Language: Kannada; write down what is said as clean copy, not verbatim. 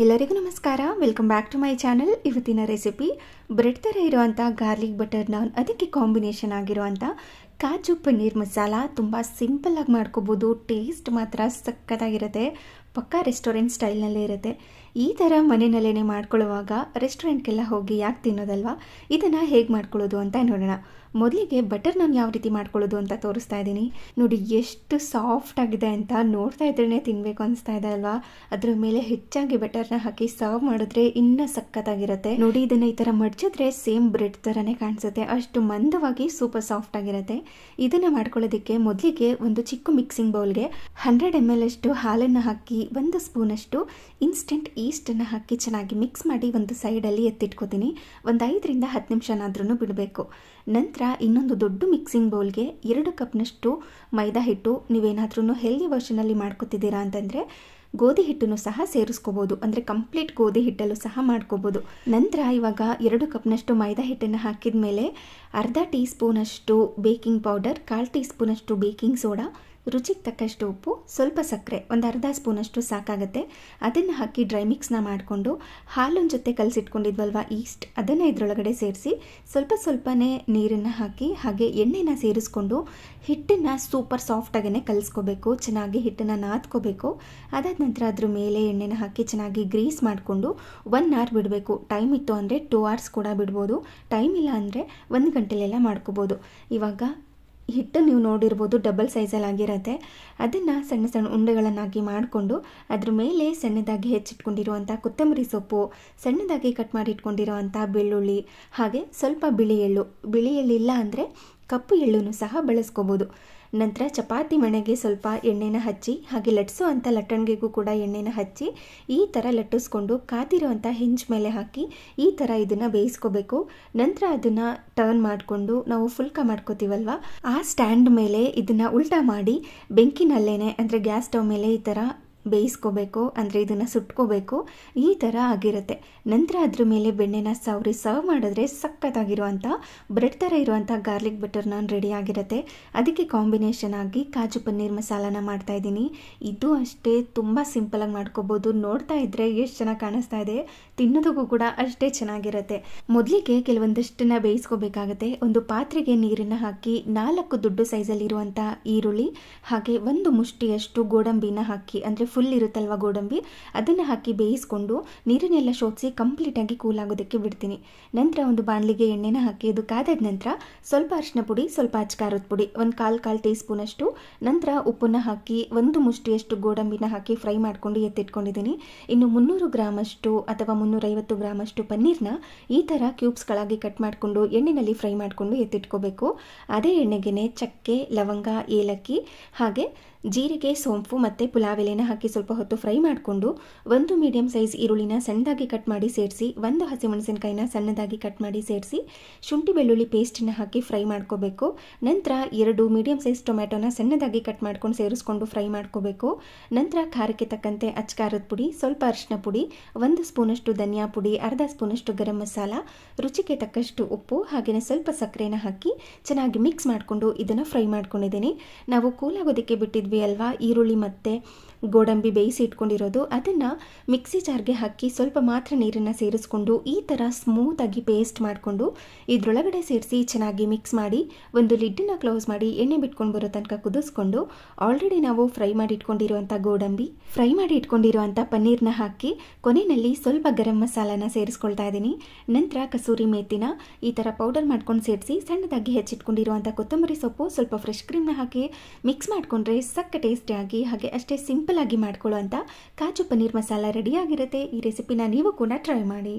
ಎಲ್ಲರಿಗೂ ನಮಸ್ಕಾರ. Welcome back to my channel. ಇವತ್ತಿನ ರೆಸಿಪಿ ಬ್ರೆಡ್ ಥರ ಇರುವಂಥ ಗಾರ್ಲಿಕ್ ಬಟರ್ ನಾನ್, ಅದಕ್ಕೆ ಕಾಂಬಿನೇಷನ್ ಆಗಿರುವಂಥ ಕಾಜು ಪನ್ನೀರ್ ಮಸಾಲ. ತುಂಬ ಸಿಂಪಲ್ಲಾಗಿ ಮಾಡ್ಕೋಬೋದು. ಟೇಸ್ಟ್ ಮಾತ್ರ ಸಕ್ಕತ್ತಾಗಿರುತ್ತೆ. ಪಕ್ಕಾ ರೆಸ್ಟೋರೆಂಟ್ ಸ್ಟೈಲ್ನಲ್ಲೇ ಇರುತ್ತೆ. ಈ ಥರ ಮನೆಯಲ್ಲೇ ಮಾಡ್ಕೊಳ್ಳುವಾಗ ರೆಸ್ಟೋರೆಂಟ್ಗೆಲ್ಲ ಹೋಗಿ ಯಾಕೆ ತಿನ್ನೋದಲ್ವಾ? ಇದನ್ನು ಹೇಗೆ ಮಾಡ್ಕೊಳ್ಳೋದು ಅಂತ ನೋಡೋಣ. ಮೊದಲಿಗೆ ಬಟರ್ ನಾನ್ ಯಾವ ರೀತಿ ಮಾಡ್ಕೊಳ್ಳೋದು ಅಂತ ತೋರಿಸ್ತಾ ಇದ್ದೀನಿ. ನೋಡಿ ಎಷ್ಟು ಸಾಫ್ಟ್ ಆಗಿದೆ ಅಂತ. ನೋಡ್ತಾ ಇದ್ರೇ ತಿನ್ನಬೇಕು ಅನಿಸ್ತಾ ಇದೆ ಅಲ್ವಾ? ಅದ್ರ ಮೇಲೆ ಹೆಚ್ಚಾಗಿ ಬಟರ್ನ ಹಾಕಿ ಸರ್ವ್ ಮಾಡಿದ್ರೆ ಇನ್ನೂ ಸಕ್ಕತ್ತಾಗಿರುತ್ತೆ. ನೋಡಿ, ಇದನ್ನು ಈ ಥರ ಮಡ್ಚಿದ್ರೆ ಸೇಮ್ ಬ್ರೆಡ್ ಥರನೇ ಕಾಣಿಸುತ್ತೆ. ಅಷ್ಟು ಮಂದವಾಗಿ ಸೂಪರ್ ಸಾಫ್ಟ್ ಆಗಿರುತ್ತೆ. ಇದನ್ನು ಮಾಡ್ಕೊಳ್ಳೋದಕ್ಕೆ ಮೊದಲಿಗೆ ಒಂದು ಚಿಕ್ಕ ಮಿಕ್ಸಿಂಗ್ ಬೌಲ್ಗೆ 100 ml ಅಷ್ಟು ಹಾಲನ್ನು ಹಾಕಿ 1 ಸ್ಪೂನಷ್ಟು ಇನ್ಸ್ಟೆಂಟ್ ಈಸ್ಟನ್ನು ಹಾಕಿ ಚೆನ್ನಾಗಿ ಮಿಕ್ಸ್ ಮಾಡಿ ಒಂದು ಸೈಡಲ್ಲಿ ಎತ್ತಿಟ್ಕೋತೀನಿ. ಒಂದು 5 ರಿಂದ 10 ನಿಮಿಷನಾದ್ರೂ ಬಿಡಬೇಕು. ನಂತರ ಇನ್ನೊಂದು ದೊಡ್ಡ ಮಿಕ್ಸಿಂಗ್ ಬೌಲ್ಗೆ 2 ಕಪ್ನಷ್ಟು ಮೈದಾ ಹಿಟ್ಟು, ನೀವೇನಾದ್ರೂ ಹೆಲ್ದಿ ವರ್ಷನಲ್ಲಿ ಮಾಡ್ಕೊತಿದ್ದೀರಾ ಅಂತಂದರೆ ಗೋಧಿ ಹಿಟ್ಟನ್ನು ಸಹ ಸೇರಿಸ್ಕೋಬೋದು. ಅಂದರೆ ಕಂಪ್ಲೀಟ್ ಗೋಧಿ ಹಿಟ್ಟಲ್ಲೂ ಸಹ ಮಾಡ್ಕೋಬೋದು. ನಂತರ ಇವಾಗ 2 ಕಪ್ನಷ್ಟು ಮೈದಾ ಹಿಟ್ಟನ್ನು ಹಾಕಿದ ಮೇಲೆ ಅರ್ಧ ಟೀ ಸ್ಪೂನಷ್ಟು ಬೇಕಿಂಗ್ ಪೌಡರ್, 1/4 ಟೀ ಸ್ಪೂನಷ್ಟು ಬೇಕಿಂಗ್ ಸೋಡಾ, ರುಚಿಗೆ ತಕ್ಕಷ್ಟು ಉಪ್ಪು, ಸ್ವಲ್ಪ ಸಕ್ಕರೆ, ಒಂದು ಅರ್ಧ ಸ್ಪೂನಷ್ಟು ಸಾಕಾಗುತ್ತೆ. ಅದನ್ನು ಹಾಕಿ ಡ್ರೈ ಮಿಕ್ಸ್ನ ಮಾಡಿಕೊಂಡು ಹಾಲಿನ ಜೊತೆ ಕಲಸಿಟ್ಕೊಂಡಿದ್ವಲ್ವ ಈಸ್ಟ್, ಅದನ್ನು ಇದರೊಳಗಡೆ ಸೇರಿಸಿ ಸ್ವಲ್ಪನೇ ನೀರನ್ನು ಹಾಕಿ ಹಾಗೆ ಎಣ್ಣೆನ ಸೇರಿಸ್ಕೊಂಡು ಹಿಟ್ಟನ್ನು ಸೂಪರ್ ಸಾಫ್ಟಾಗೇ ಕಲಿಸ್ಕೋಬೇಕು. ಚೆನ್ನಾಗಿ ಹಿಟ್ಟನ್ನು ನಾದ್ಕೋಬೇಕು. ಅದಾದ ನಂತರ ಅದ್ರ ಮೇಲೆ ಎಣ್ಣೆನ ಹಾಕಿ ಚೆನ್ನಾಗಿ ಗ್ರೀಸ್ ಮಾಡಿಕೊಂಡು 1 hour ಬಿಡಬೇಕು. ಟೈಮ್ ಇತ್ತು ಅಂದರೆ 2 hours ಕೂಡ ಬಿಡ್ಬೋದು. ಟೈಮ್ ಇಲ್ಲ ಅಂದರೆ 1 ಗಂಟೆಲೆಲ್ಲ ಮಾಡ್ಕೋಬೋದು. ಇವಾಗ ಹಿಟ್ಟು ನೀವು ನೋಡಿರ್ಬೋದು ಡಬಲ್ ಸೈಜಲ್ಲಿ ಆಗಿರುತ್ತೆ. ಅದನ್ನು ಸಣ್ಣ ಸಣ್ಣ ಉಂಡೆಗಳನ್ನಾಗಿ ಮಾಡಿಕೊಂಡು ಅದ್ರ ಮೇಲೆ ಸಣ್ಣದಾಗಿ ಹೆಚ್ಚಿಟ್ಕೊಂಡಿರುವಂಥ ಕೊತ್ತಂಬರಿ ಸೊಪ್ಪು, ಸಣ್ಣದಾಗಿ ಕಟ್ ಮಾಡಿ ಇಟ್ಕೊಂಡಿರುವಂಥ ಬೆಳ್ಳುಳ್ಳಿ, ಹಾಗೆ ಸ್ವಲ್ಪ ಬಿಳಿ ಎಳ್ಳಿಲ್ಲ ಅಂದರೆ ಕಪ್ಪು ಎಳ್ಳನ್ನು ಸಹ ಬಳಸ್ಕೋಬೋದು. ನಂತರ ಚಪಾತಿ ಮಣೆಗೆ ಸ್ವಲ್ಪ ಎಣ್ಣೆನ ಹಚ್ಚಿ ಹಾಗೆ ಲಟ್ಸೋ ಅಂಥ ಲಟ್ಟಣಿಗೆಗೂ ಕೂಡ ಎಣ್ಣೆನ ಹಚ್ಚಿ ಈ ಥರ ಲಟ್ಟಿಸ್ಕೊಂಡು ಕಾದಿರೋವಂಥ ಹೆಂಚು ಮೇಲೆ ಹಾಕಿ ಈ ಥರ ಇದನ್ನು ಬೇಯಿಸ್ಕೋಬೇಕು. ನಂತರ ಅದನ್ನು ಟರ್ನ್ ಮಾಡಿಕೊಂಡು ನಾವು ಫುಲ್ಕ ಮಾಡ್ಕೋತೀವಲ್ವ, ಆ ಸ್ಟ್ಯಾಂಡ್ ಮೇಲೆ ಇದನ್ನು ಉಲ್ಟಾ ಮಾಡಿ ಬೆಂಕಿನಲ್ಲೇನೆ ಅಂದರೆ ಗ್ಯಾಸ್ ಸ್ಟವ್ ಮೇಲೆ ಈ ಥರ ಬೇಯಿಸ್ಕೋಬೇಕು. ಅಂದರೆ ಇದನ್ನು ಸುಟ್ಕೋಬೇಕು. ಈ ಥರ ಆಗಿರುತ್ತೆ. ನಂತರ ಅದ್ರ ಮೇಲೆ ಬೆಣ್ಣೆನ ಸವರಿ ಸರ್ವ್ ಮಾಡಿದ್ರೆ ಸಕ್ಕತ್ತಾಗಿರುವಂಥ ಬ್ರೆಡ್ ಥರ ಇರುವಂಥ ಗಾರ್ಲಿಕ್ ಬಟರ್ ನಾನ್ ರೆಡಿ ಆಗಿರುತ್ತೆ. ಅದಕ್ಕೆ ಕಾಂಬಿನೇಷನ್ ಆಗಿ ಕಾಜು ಪನ್ನೀರ್ ಮಸಾಲಾನ ಮಾಡ್ತಾಯಿದ್ದೀನಿ. ಇದು ಅಷ್ಟೇ ತುಂಬ ಸಿಂಪಲಾಗಿ ಮಾಡ್ಕೋಬೋದು. ನೋಡ್ತಾ ಇದ್ದರೆ ಎಷ್ಟು ಚೆನ್ನಾಗಿ ಕಾಣಿಸ್ತಾ ಇದೆ, ತಿನ್ನೋದಕ್ಕೂ ಕೂಡ ಅಷ್ಟೇ ಚೆನ್ನಾಗಿರುತ್ತೆ. ಮೊದಲಿಗೆ ಕೆಲವೊಂದಷ್ಟನ್ನು ಬೇಯಿಸ್ಕೋಬೇಕಾಗತ್ತೆ. ಒಂದು ಪಾತ್ರೆಗೆ ನೀರನ್ನು ಹಾಕಿ 4 ದೊಡ್ಡ ಸೈಜಲ್ಲಿರುವಂಥ ಈರುಳ್ಳಿ ಹಾಗೆ 1 ಮುಷ್ಟಿಯಷ್ಟು ಗೋಡಂಬಿನ ಹಾಕಿ, ಅಂದರೆ ಫುಲ್ ಇರುತ್ತಲ್ವ ಗೋಡಂಬಿ, ಅದನ್ನು ಹಾಕಿ ಬೇಯಿಸ್ಕೊಂಡು ನೀರನ್ನೆಲ್ಲ ಶೋಧಿಸಿ ಕಂಪ್ಲೀಟಾಗಿ ಕೂಲ್ ಆಗೋದಕ್ಕೆ ಬಿಡ್ತೀನಿ. ನಂತರ ಒಂದು ಬಾಣಲಿಗೆ ಎಣ್ಣೆನ ಹಾಕಿ ಅದು ಕಾದಾದ ನಂತರ ಸ್ವಲ್ಪ ಅರಿಶಿನ ಪುಡಿ, ಸ್ವಲ್ಪ ಅಚ್ಕಾರದ ಪುಡಿ, ಒಂದು 1/4 ಟೀ ಸ್ಪೂನಷ್ಟು, ನಂತರ ಉಪ್ಪನ್ನು ಹಾಕಿ 1 ಮುಷ್ಟಿಯಷ್ಟು ಗೋಡಂಬಿನ ಹಾಕಿ ಫ್ರೈ ಮಾಡ್ಕೊಂಡು ಎತ್ತಿಟ್ಕೊಂಡಿದ್ದೀನಿ. ಇನ್ನು 300 ಗ್ರಾಮಷ್ಟು ಅಥವಾ 350 ಗ್ರಾಮಷ್ಟು ಪನ್ನೀರ್ನ ಈ ಥರ ಕ್ಯೂಬ್ಸ್ಗಳಾಗಿ ಕಟ್ ಮಾಡಿಕೊಂಡು ಎಣ್ಣೆಯಲ್ಲಿ ಫ್ರೈ ಮಾಡಿಕೊಂಡು ಎತ್ತಿಟ್ಕೋಬೇಕು. ಅದೇ ಎಣ್ಣೆಗೆ ಚಕ್ಕೆ, ಲವಂಗ, ಏಲಕ್ಕಿ ಹಾಗೆ ಜೀರಿಗೆ, ಸೋಂಪು ಮತ್ತು ಪುಲಾವ್ ಎಲೆನ ಹಾಕಿ ಸ್ವಲ್ಪ ಹೊತ್ತು ಫ್ರೈ ಮಾಡಿಕೊಂಡು 1 ಮೀಡಿಯಂ ಸೈಜ್ ಈರುಳ್ಳಿನ ಸಣ್ಣದಾಗಿ ಕಟ್ ಮಾಡಿ ಸೇರಿಸಿ, 1 ಹಸಿಮೆಣಸಿನಕಾಯಿನ ಸಣ್ಣದಾಗಿ ಕಟ್ ಮಾಡಿ ಸೇರಿಸಿ, ಶುಂಠಿ ಬೆಳ್ಳುಳ್ಳಿ ಪೇಸ್ಟನ್ನ ಹಾಕಿ ಫ್ರೈ ಮಾಡ್ಕೋಬೇಕು. ನಂತರ 2 ಮೀಡಿಯಂ ಸೈಜ್ ಟೊಮ್ಯಾಟೋನ ಸಣ್ಣದಾಗಿ ಕಟ್ ಮಾಡ್ಕೊಂಡು ಸೇರಿಸ್ಕೊಂಡು ಫ್ರೈ ಮಾಡ್ಕೋಬೇಕು. ನಂತರ ಖಾರಕ್ಕೆ ತಕ್ಕಂತೆ ಅಚ್ಕಾರದ ಪುಡಿ, ಸ್ವಲ್ಪ ಅರಿಶಿನ ಪುಡಿ, 1 ಸ್ಪೂನಷ್ಟು ಧನಿಯಾ ಪುಡಿ, ಅರ್ಧ ಸ್ಪೂನಷ್ಟು ಗರಂ ಮಸಾಲ, ರುಚಿಗೆ ತಕ್ಕಷ್ಟು ಉಪ್ಪು ಹಾಗೆಯೇ ಸ್ವಲ್ಪ ಸಕ್ಕರೆನ ಹಾಕಿ ಚೆನ್ನಾಗಿ ಮಿಕ್ಸ್ ಮಾಡಿಕೊಂಡು ಇದನ್ನು ಫ್ರೈ ಮಾಡ್ಕೊಂಡಿದ್ದೀನಿ. ನಾವು ಕೂಲಾಗೋದಕ್ಕೆ ಬಿಟ್ಟಿದ್ವಿ ಅಲ್ವಾ ಈರುಳ್ಳಿ ಮತ್ತು ಗೋಡಂಬಿ ಬೇಯಿಸಿ ಇಟ್ಕೊಂಡಿರೋದು, ಅದನ್ನು ಮಿಕ್ಸಿ ಜಾರ್ಗೆ ಹಾಕಿ ಸ್ವಲ್ಪ ಮಾತ್ರ ನೀರನ್ನು ಸೇರಿಸ್ಕೊಂಡು ಈ ಥರ ಸ್ಮೂತಾಗಿ ಪೇಸ್ಟ್ ಮಾಡಿಕೊಂಡು ಇದರೊಳಗಡೆ ಸೇರಿಸಿ ಚೆನ್ನಾಗಿ ಮಿಕ್ಸ್ ಮಾಡಿ ಒಂದು ಲಿಡ್ಡನ್ನು ಕ್ಲೋಸ್ ಮಾಡಿ ಎಣ್ಣೆ ಬಿಟ್ಕೊಂಡು ಬರೋ ತನಕ ಕುದಿಸ್ಕೊಂಡು ಆಲ್ರೆಡಿ ನಾವು ಫ್ರೈ ಮಾಡಿ ಇಟ್ಕೊಂಡಿರುವಂಥ ಗೋಡಂಬಿ, ಫ್ರೈ ಮಾಡಿ ಇಟ್ಕೊಂಡಿರುವಂಥ ಪನ್ನೀರ್ನ ಹಾಕಿ ಕೊನೆಯಲ್ಲಿ ಸ್ವಲ್ಪ ಗರಂ ಮಸಾಲಾನ ಸೇರಿಸ್ಕೊಳ್ತಾ ಇದ್ದೀನಿ. ನಂತರ ಕಸೂರಿ ಮೇಥಿನ ಈ ಥರ ಪೌಡರ್ ಮಾಡ್ಕೊಂಡು ಸೇರಿಸಿ ಸಣ್ಣದಾಗಿ ಹೆಚ್ಚಿಟ್ಕೊಂಡಿರುವಂಥ ಕೊತ್ತಂಬರಿ ಸೊಪ್ಪು, ಸ್ವಲ್ಪ ಫ್ರೆಶ್ ಕ್ರೀಮ್ನ ಹಾಕಿ ಮಿಕ್ಸ್ ಮಾಡಿಕೊಂಡ್ರೆ ಸಕ್ಕ ಟೇಸ್ಟಿಯಾಗಿ ಹಾಗೆ ಅಷ್ಟೇ ಸಿಂಪಲ್ ಆಗಿ ಮಾಡ್ಕೊಳ್ಳುವಂಥ ಕಾಜು ಪನ್ನೀರ್ ಮಸಾಲ ರೆಡಿಯಾಗಿರುತ್ತೆ. ಈ ರೆಸಿಪಿನ ನೀವು ಕೂಡ ಟ್ರೈ ಮಾಡಿ.